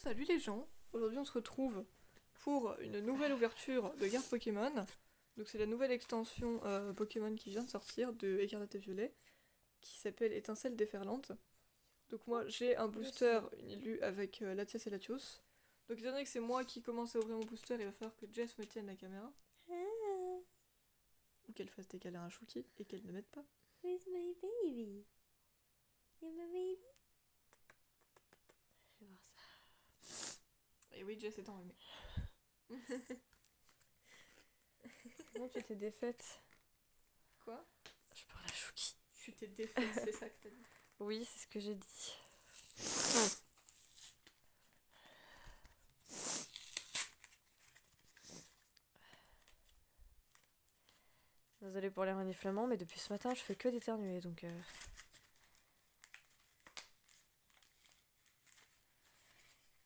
Salut les gens, aujourd'hui on se retrouve pour une nouvelle ouverture de cartes Pokémon. Donc c'est la nouvelle extension Pokémon qui vient de sortir de Écarlate et Violet, qui s'appelle Étincelle déferlante. Donc moi j'ai un booster, une Illu avec Latias et Latios. Donc étant donné que c'est moi qui commence à ouvrir mon booster, il va falloir que Jess me tienne la caméra. Ou qu'elle fasse des câlins à Chouki et qu'elle ne m'aide pas. Where's my baby? You're my baby? Je vais voir ça. Et oui, Jess est enrhumée. Comment tu t'es défaite? Quoi? Je parle à Chouki. Tu t'es défaite, c'est ça que t'as dit. Oui, c'est ce que j'ai dit. Désolée pour les reniflements, mais depuis ce matin, je fais que d'éternuer, donc...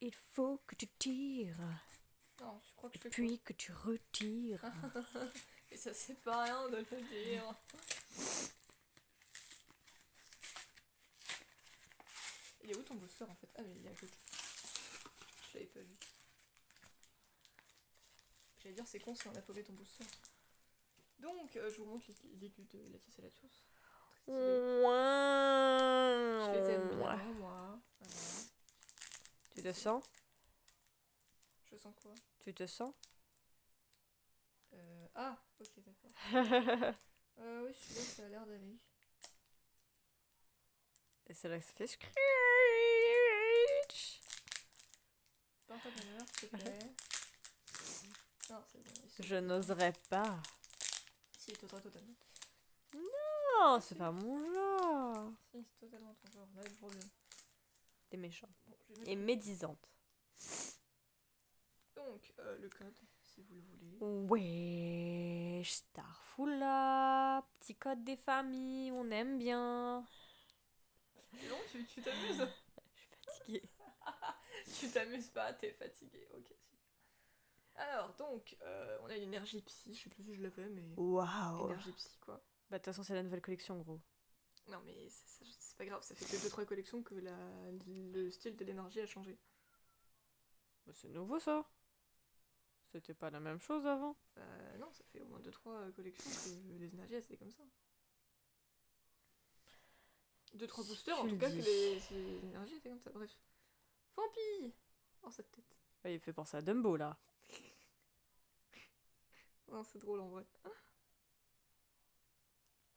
Il faut que tu tires, Non, je crois que je fais puis que tu retires. Et ça c'est pas rien de le dire. Il est où ton booster en fait? Ah mais il est à côté. Je l'avais pas vu. J'allais dire c'est con si on a paumé ton booster. Donc je vous montre les aiguilles de Latias et Latios. Je les aime bien moi. Voilà. Tu te sens? Je sens quoi? Tu te sens? Ah ok d'accord. Oui celui-là ça a l'air d'aller. Et c'est là que ça fait screech. Pas ta bonheur s'il te plaît. Non c'est bon. Je n'oserais pas. Si t'oseras totalement. Non, c'est pas mon genre. Si c'est totalement ton genre, là le problème. T'es méchante. Bon, je vais mettre Et médisante. donc le code si vous le voulez. Wesh, Starfoula, petit code des familles, on aime bien. Non, tu t'amuses. Je suis fatiguée. Tu t'amuses pas, t'es fatigué. Ok. Alors donc, on a une énergie psy, je sais plus si je l'avais, mais Waouh. énergie psy quoi. Bah de toute façon c'est la nouvelle collection gros. Non mais c'est pas grave, ça fait que 2-3 collections que le style de l'énergie a changé. Bah c'est nouveau ça. C'était pas la même chose avant. Non, ça fait au moins 2-3 collections que les énergies c'était comme ça. 2-3 boosters en tout cas que les énergies étaient comme ça, bref. Fampi. Oh cette tête. Ouais, il fait penser à Dumbo là. Non, c'est drôle en vrai.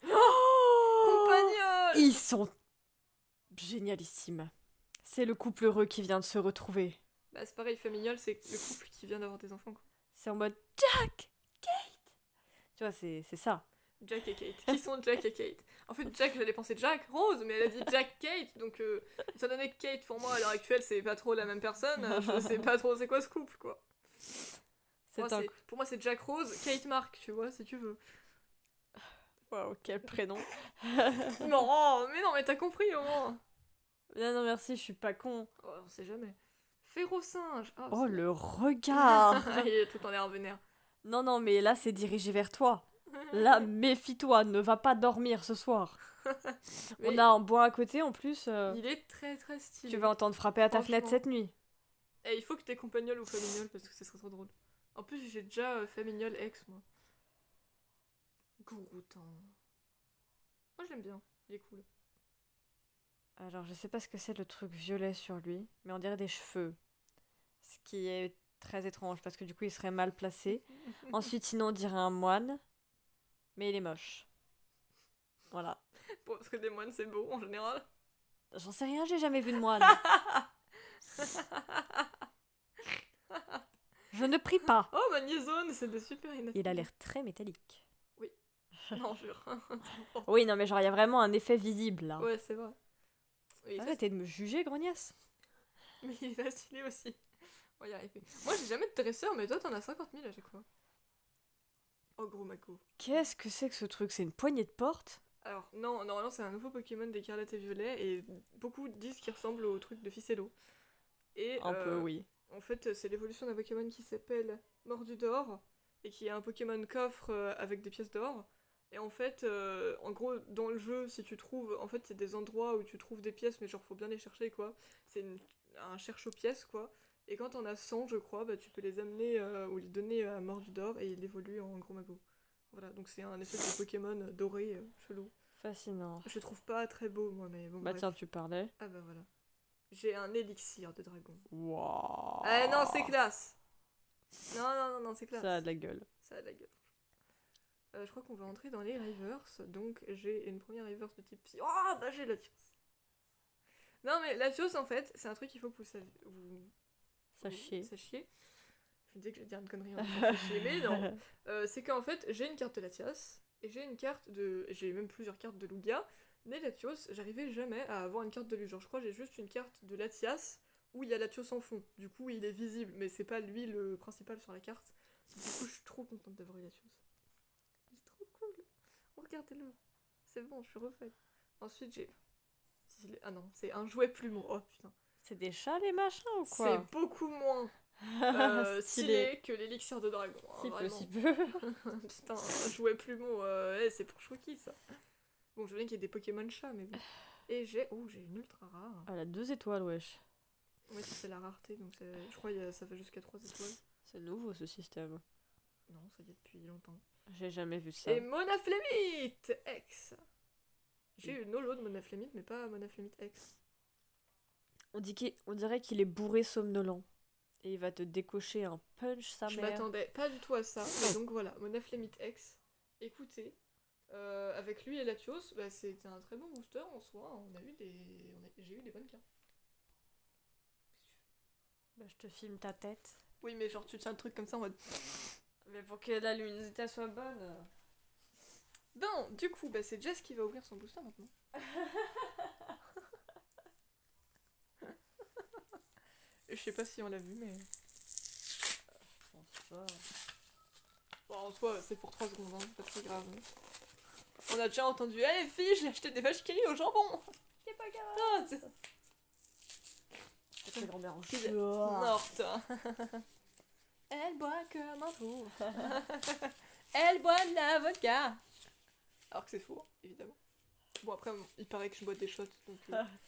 Oh Ils sont génialissimes. C'est le couple heureux qui vient de se retrouver. Bah c'est pareil, familial, c'est le couple qui vient d'avoir des enfants quoi. C'est en mode Jack, Kate. Tu vois, c'est ça. Jack et Kate. Qui sont Jack et Kate? En fait, Jack, j'allais penser Jack Rose, mais elle a dit Jack Kate, donc étant donné que Kate, pour moi, à l'heure actuelle, c'est pas trop la même personne, je sais pas trop c'est quoi ce couple, quoi. Pour moi, c'est Jack Rose, Kate Mark, tu vois, si tu veux. Waouh, quel prénom. Non, mais t'as compris au moins. Non, merci, je suis pas con. Oh, on sait jamais. Férocinge. Oh, le regard. Il est tout en l'air vénère. Non, mais là, c'est dirigé vers toi. Là, méfie-toi, ne va pas dormir ce soir. On a un bois à côté en plus. Il est très très stylé. Tu vas entendre frapper à ta fenêtre cette nuit. Et il faut que t'aies compagnol ou familial parce que ce serait trop drôle. En plus, j'ai déjà familial ex, moi. Gouroutin. Moi, je l'aime bien. Il est cool. Alors, je sais pas ce que c'est le truc violet sur lui, mais on dirait des cheveux. Ce qui est très étrange parce que du coup, il serait mal placé. Ensuite, sinon, on dirait un moine. Mais il est moche. Voilà. Bon, parce que des moines, c'est beau en général. J'en sais rien, j'ai jamais vu de moine. Je ne prie pas. Oh, Magnezone, c'est de super inattendu. Il a l'air très métallique. Oui. Non, jure. Oui, non, mais genre, il y a vraiment un effet visible, là. Ouais, c'est vrai. Oui, arrêtez de me juger, grognasse. Mais il est stylé aussi. On va y arriver. Moi, j'ai jamais de dresseur, mais toi, t'en as 50 000 à chaque fois. Oh, gros Mako. Qu'est-ce que c'est que ce truc? C'est une poignée de porte? Alors, non, normalement, c'est un nouveau Pokémon d'Écarlate et Violet, et beaucoup disent qu'il ressemble au truc de Ficello. Et, un peu, oui. En fait, c'est l'évolution d'un Pokémon qui s'appelle Mordu d'or, et qui est un Pokémon coffre avec des pièces d'or. Et en fait, en gros, dans le jeu, si tu trouves... En fait, c'est des endroits où tu trouves des pièces, mais genre, faut bien les chercher, quoi. C'est un cherche aux pièces, quoi. Et quand t'en as 100, je crois, bah, tu peux les amener ou les donner à Mordor et il évolue en gros magot. Voilà, donc c'est un espèce de Pokémon doré, chelou. Fascinant. Je trouve pas très beau, moi, mais bon, Bah bref. tiens, tu parlais. Ah bah voilà. J'ai un élixir de dragon. Waouh. Ah non, c'est classe. Non, c'est classe. Ça a de la gueule. Ça a de la gueule. Je crois qu'on va entrer dans les reverse, donc j'ai une première reverse de type psy. Oh, bah j'ai Latios. Non mais Latios, en fait, c'est un truc qu'il faut que vous sachiez. Je me disais que j'allais dire une connerie en disant sachiez, mais non. C'est qu'en fait, j'ai une carte de Latias, et j'ai une carte de... J'ai même plusieurs cartes de Lugia, mais Latios, j'arrivais jamais à avoir une carte de lui. Genre, je crois que j'ai juste une carte de Latias, où il y a Latios en fond. Du coup, il est visible, mais c'est pas lui le principal sur la carte. Du coup, je suis trop contente d'avoir eu Latios. C'est trop cool. Regardez-le. C'est bon, je suis refaite. Ensuite, j'ai... Ah non, c'est un jouet plumeau. Oh putain. C'est des chats les machins ou quoi? C'est beaucoup moins stylé que l'élixir de dragon. Hein, Si peu, vraiment. si peu. Putain, un jouet plumeau, c'est pour Chouki ça. Bon, je veux bien qu'il y ait des Pokémon chats, mais bon. Et j'ai... Oh, j'ai une ultra rare. Elle a 2 étoiles, wesh. Ouais, c'est la rareté, donc je crois que ça fait jusqu'à 3 étoiles. C'est nouveau ce système. Non, ça y est depuis longtemps. J'ai jamais vu ça. Et Monaflemite X. J'ai eu une holo de Monaflemite, mais pas Monaflemite X. On dirait qu'il est bourré somnolent. Et il va te décocher un punch sa Je mère. m'attendais pas du tout à ça. Mais donc voilà, Monaflemite X. Écoutez, avec lui et Latios, bah, c'était un très bon booster en soi. J'ai eu des bonnes cartes. Bah, je te filme ta tête. Oui, mais genre tu tiens le truc comme ça en mode... Mais pour que la luminosité soit bonne. Non, du coup, bah, c'est Jess qui va ouvrir son booster maintenant. Je sais pas si on l'a vu, mais... Je pense pas. Bon, en soi, c'est pour 3 secondes, hein, c'est pas très grave. On a déjà entendu, allez filles, j'ai acheté des vaches qui rient au jambon. C'est pas grave. Ah, c'est C'est grand-mère en Fille chou. morte. Elle boit comme un trou. Elle boit de la vodka. Alors que c'est faux, évidemment. Bon, après, il paraît que je bois des shots, donc...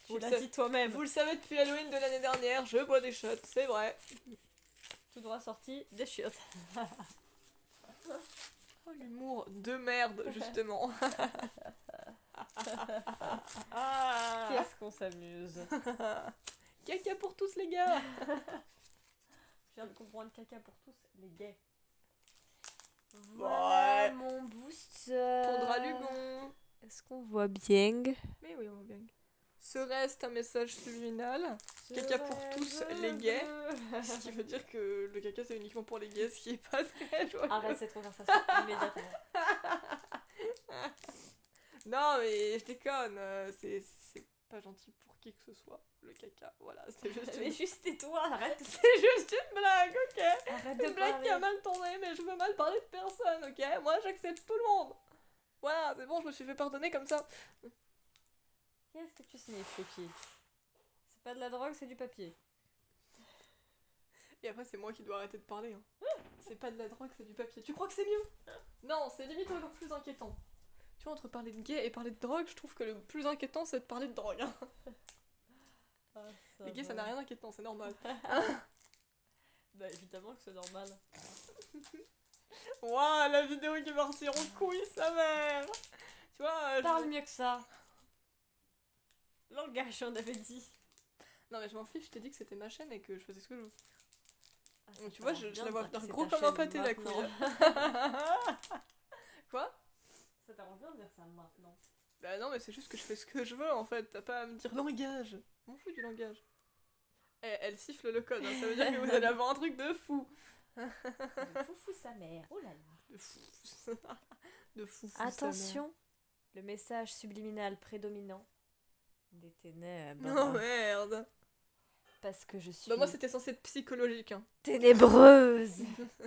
Tu l'as dit toi-même. Vous le savez depuis Halloween de l'année dernière, je bois des shots, c'est vrai. Tout droit sorti des chiottes. Oh, l'humour de merde, justement. Qu'est-ce qu'on s'amuse. Caca pour tous, les gars. Je viens de comprendre caca pour tous, les gays. Voilà, ouais. Mon booster. Pour Dralugon. Est-ce qu'on voit bien? Mais oui, on voit bien. Serait-ce un message subliminal? Caca pour tous, les gays. Ce qui veut dire que le caca c'est uniquement pour les gays, ce qui est pas très joyeux. Arrête cette conversation immédiatement. Non mais je déconne, c'est pas gentil pour qui que ce soit, le caca, voilà, c'est juste Mais une... juste tais-toi, arrête. C'est juste une blague, ok? Arrête de Une blague parler. qui a mal tourné, mais je veux mal parler de personne, ok? Moi j'accepte tout le monde. Voilà, c'est bon, je me suis fait pardonner comme ça. Qu'est-ce que tu sniffes, Chucky? C'est pas de la drogue, c'est du papier. Et après c'est moi qui dois arrêter de parler. Hein. C'est pas de la drogue, c'est du papier. Tu crois que c'est mieux? Non, c'est limite encore plus inquiétant. Tu vois, entre parler de gay et parler de drogue, je trouve que le plus inquiétant c'est de parler de drogue. Hein. Ah, Les gays ça n'a rien d'inquiétant, c'est normal. Bah évidemment que c'est normal. Waouh, la vidéo qui va partir en couille, sa mère. Tu vois, Parle mieux que ça. Langage, on avait dit. Non mais je m'en fiche, je t'ai dit que c'était ma chaîne et que je faisais ce que je veux. Ah, Donc, ça tu vois, t'arrange je bien la de vois dire que venir c'est gros ta comme un chaîne pâté la maintenant. couille. Quoi? Ça t'arrange bien de dire ça maintenant. Bah non mais c'est juste que je fais ce que je veux en fait, t'as pas à me dire langage. Je m'en fous du langage. Elle siffle le code, hein. Ça veut dire que vous allez avoir un truc de fou. De foufou sa mère. Oh là là. De fou. De fou. Attention, le message subliminal prédominant des ténèbres. Non merde. Parce que je suis Bah moi c'était censé être psychologique. Hein. ténébreuse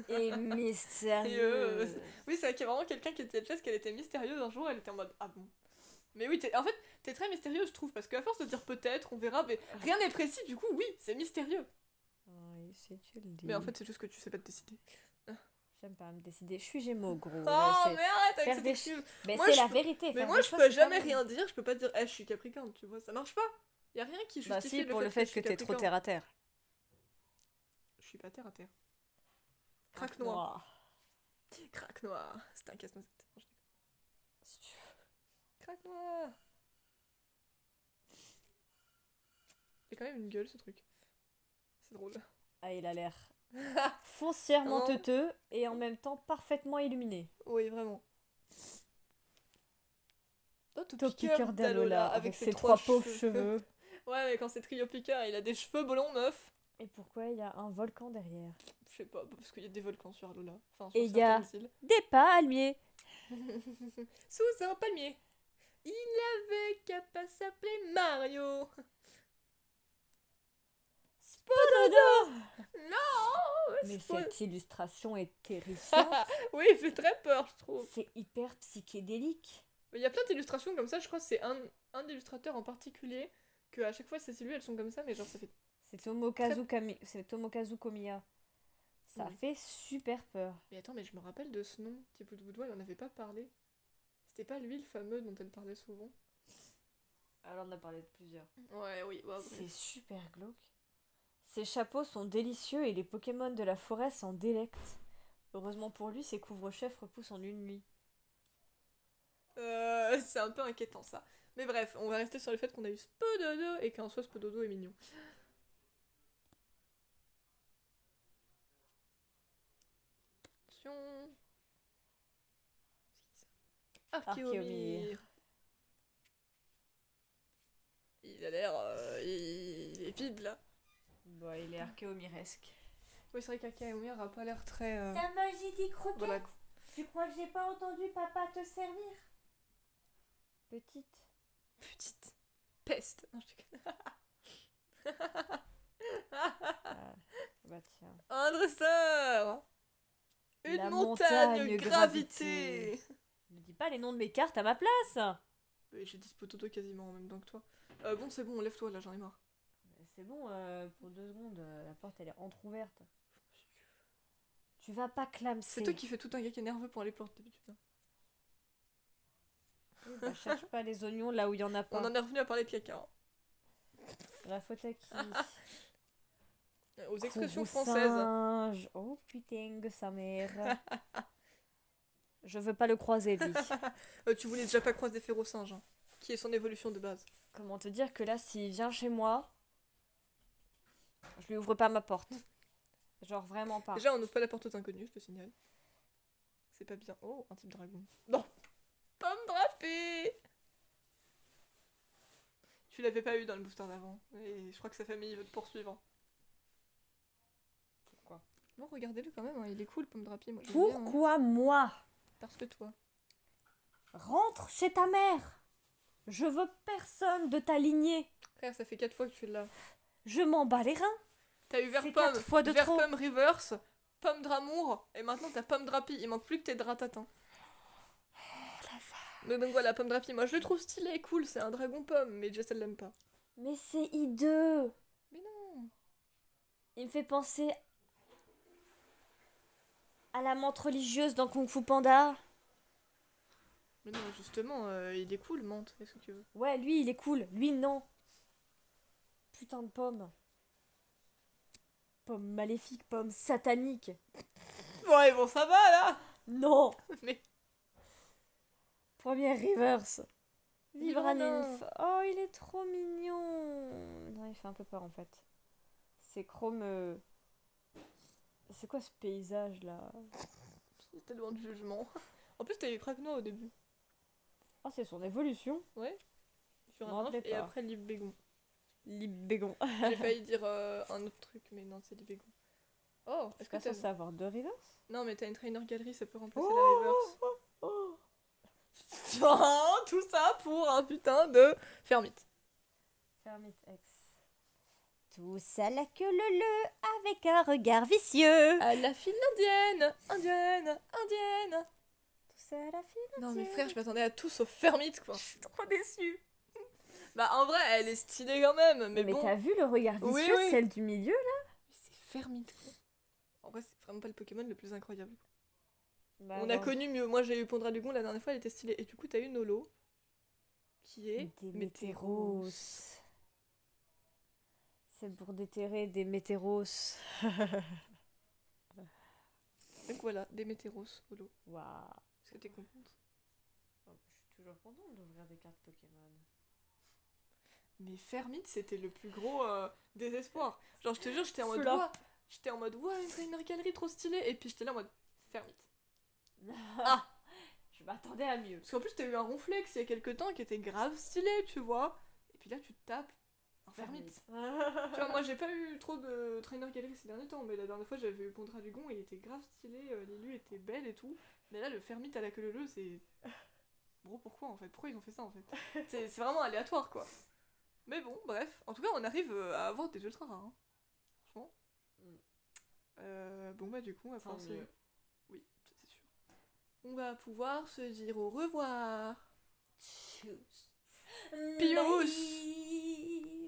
et mystérieuse. Oui c'est vrai qu'il y a vraiment quelqu'un qui était déjà qu'elle était mystérieuse un jour, elle était en mode ah bon. Mais oui, en fait t'es très mystérieuse je trouve, parce qu'à force de dire peut-être, on verra, mais rien n'est précis du coup oui, c'est mystérieux. Oui, si tu le dis. Mais en fait c'est juste que tu sais pas te décider. J'aime pas me décider. Je suis Gémeaux, gros. Oh Je sais mais arrête avec faire cette des excuse. Mais Moi, c'est je la peux- vérité. Mais faire moi des je choses, peux c'est jamais pas rien dire, je peux pas dire je suis Capricorne, tu vois, ça marche pas. Y a rien qui justifie Bah si, pour le fait je que suis t'es trop Capricorne. terre à terre. suis pas terre à terre. Craque noir. Craque noir. C'est un casse-noisette. Non, je déconne. Si tu veux. Craque noir. C'est quand même une gueule ce truc. C'est drôle. Ah, il a l'air foncièrement Non. teuteux et en même temps parfaitement illuminé. Oui, vraiment. Oh, tout Top piqueur piqueur d'Alola d'Alola avec ses trois pauvres cheveux. Ouais, mais quand c'est Trio Piqueur, il a des cheveux blonds, meuf. Et pourquoi il y a un volcan derrière? Je sais pas, parce qu'il y a des volcans sur Alola. Enfin, sur Et il y a certaines îles. des palmiers. Sous un palmier. Il avait qu'à pas s'appeler Mario. Spododo. Non. Mais Spod- cette illustration est terrifiante. Oui, il fait très peur, je trouve. C'est hyper psychédélique. Il y a plein d'illustrations comme ça, je crois que c'est un illustrateur en particulier, que à chaque fois c'est lui, elles sont comme ça, mais genre ça fait... C'est Tomokazu Komiya. Ça Oui. fait super peur. Mais attends, mais je me rappelle de ce nom, Thibaut de Boudoir, il en avait pas parlé. C'était pas lui le fameux dont elle parlait souvent. Alors on a parlé de plusieurs. Ouais, oui, ouais, C'est super glauque. Ces chapeaux sont délicieux et les Pokémon de la forêt s'en délectent. Heureusement pour lui, ces couvre-chefs repoussent en une nuit. C'est un peu inquiétant ça. Mais bref, on va rester sur le fait qu'on a eu Spododo et qu'en soi Spododo est mignon. Attention. Archéomir. Il a l'air... il est vide là. Bon, il est archéomiresque. Oui, c'est vrai qu'Archéomir a pas l'air très... Ta magie dit croquette. Voilà. Tu crois que j'ai pas entendu papa te servir? Petite. Petite peste. Non, je déconne. Ah, bah tiens. Un dresseur. Une La montagne montagne gravité. Ne dis pas les noms de mes cartes à ma place. Oui, j'ai dit Spododo quasiment en même temps que toi. Bon, c'est bon, lève-toi là, j'en ai marre. C'est bon, pour 2 secondes, la porte elle est entrouverte. Tu vas pas clamser. C'est toi qui fais tout un gars qui est nerveux pour aller porter d'habitude. Hein. Oui, bah, cherche pas les oignons là où il y en a pas. On en est revenu à parler de caca. Hein. La faute à qui? Aux expressions Pauvre françaises. singe. Oh putain de sa mère. Je veux pas le croiser lui. Tu voulais déjà pas croiser Férocinge, hein, qui est son évolution de base. Comment te dire que là s'il vient chez moi, je lui ouvre pas ma porte. Genre vraiment pas. Déjà, on n'ouvre pas la porte aux inconnus, je te signale. C'est pas bien. Oh, un type dragon. Non. Pomme drapée. Tu l'avais pas eu dans le booster d'avant. Et je crois que sa famille veut te poursuivre. Pourquoi? Bon, regardez-le quand même, hein, il est cool, Pomme drapée. Moi, j'aime bien, hein. Pourquoi moi? Parce que toi. Rentre chez ta mère. Je veux personne de ta lignée. Frère, ça fait 4 fois que tu es là. Je m'en bats les reins. T'as eu C'est Verpomme, 4 fois de trop. Verpomme Reverse, Pomme Dramour, et maintenant t'as Pomme Drapie. Il manque plus que tes Dratatin. Mais donc voilà, Pomme Drapie, moi je le trouve stylé, cool, c'est un dragon pomme, mais Jess elle l'aime pas. Mais c'est hideux. Mais non. Il me fait penser à la menthe religieuse dans Kung Fu Panda. Mais non, justement, il est cool, Mante, qu'est-ce que tu veux? Ouais, lui, il est cool. Lui, non. Putain de pomme. Pomme maléfique, pomme satanique. Ouais, bon, ça va là. Non. Mais Première reverse. Vibranymph. Vibra Nymph. Oh, il est trop mignon. Non, il fait un peu peur en fait. C'est chrome. C'est quoi ce paysage là? il y a tellement de jugement. En plus, t'as eu Craquenois au début. Oh, c'est son évolution. Ouais. Sur Non, un je l'ai et pas. après Libégon. Libégon. J'ai failli dire un autre truc, mais non, c'est Libégon. Oh, est-ce Est-ce que que ça t'as... c'est avoir deux reverse? Non, mais t'as une trainer galerie, ça peut remplacer Oh, la reverse. oh. Tout ça pour un putain de fermite. Fermite X. Tout ça la queue le avec un regard vicieux. À la file indienne, indienne. Tout ça la fille. Non mais frère, je m'attendais à tout sauf fermite quoi. Je suis trop déçue. Bah en vrai, elle est stylée quand même, mais bon. t'as vu le regard vicieux, Oui, oui. celle du milieu là? C'est fermite quoi. En vrai, c'est vraiment pas le Pokémon le plus incroyable. Bah, On a connu mieux. Moi j'ai eu Pondralugon la dernière fois, elle était stylée. Et du coup, t'as eu Nolo, qui est des Météros. C'est pour déterrer des météros. Donc voilà, des Météros au lot. Waouh. Est-ce que t'es contente? Je suis toujours contente d'ouvrir des cartes Pokémon. Mais Fermite, c'était le plus gros désespoir. Genre, je te jure, Flop. j'étais en mode, ouais, une trainer galerie trop stylée. Et puis j'étais là en mode, Fermite. Ah, je m'attendais à mieux. Parce qu'en plus, t'as eu un Ronflex il y a quelques temps qui était grave stylé, tu vois. Et puis là, tu te tapes un Fermite. Tu vois, moi, j'ai pas eu trop de trainer galerie ces derniers temps, mais la dernière fois, j'avais eu Pondra Dugon, il était grave stylé, l'élu était belle et tout. Mais là, le Fermite à la queue leu, c'est. Bro, pourquoi en fait? Pourquoi ils ont fait ça en fait? C'est vraiment aléatoire quoi. Mais bon, bref. En tout cas, on arrive à avoir des ultra rares. Hein. Franchement. Bon, bah, du coup, on va pouvoir se. mieux. Oui, ça, c'est sûr. On va pouvoir se dire au revoir. Tchuss. Pious. Bye.